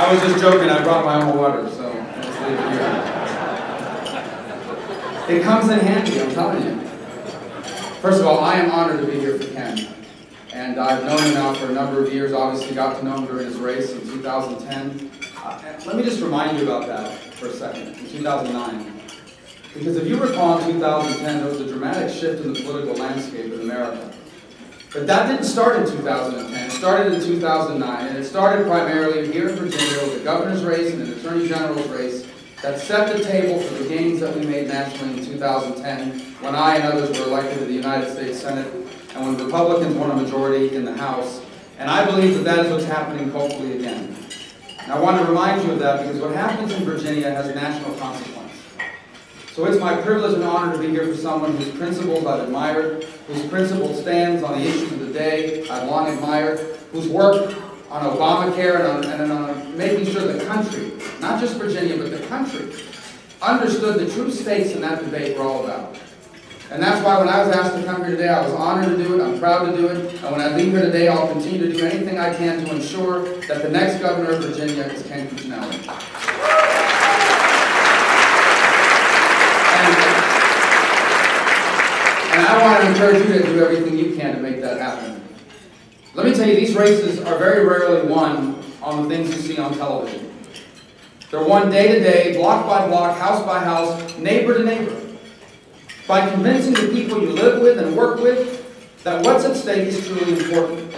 I was just joking. I brought my own water, so let's leave it here. It comes in handy, I'm telling you. First of all, I am honored to be here for Ken. And I've known him now for a number of years. Obviously got to know him during his race in 2010. Let me just remind you about that for a second, in 2009. Because if you recall, in 2010, there was a dramatic shift in the political landscape in America. But that didn't start in 2010. It started in 2009, and it started primarily here in Virginia with the governor's race and the attorney general's race that set the table for the gains that we made nationally in 2010 when I and others were elected to the United States Senate and when Republicans won a majority in the House. And I believe that that is what's happening hopefully again. And I want to remind you of that because what happens in Virginia has national consequence. So it's my privilege and honor to be here for someone whose principles I've admired, whose principle stands on the issues of the day I've long admired, whose work on Obamacare and on making sure the country, not just Virginia, but the country, understood the true stakes in that debate we're all about. And that's why when I was asked to come here today, I was honored to do it, I'm proud to do it, and when I leave here today, I'll continue to do anything I can to ensure that the next governor of Virginia is Ken Cuccinelli. And I want to encourage you to do everything you can to make that happen. Let me tell you, these races are very rarely won on the things you see on television. They're won day to day, block by block, house by house, neighbor to neighbor, by convincing the people you live with and work with that what's at stake is truly important.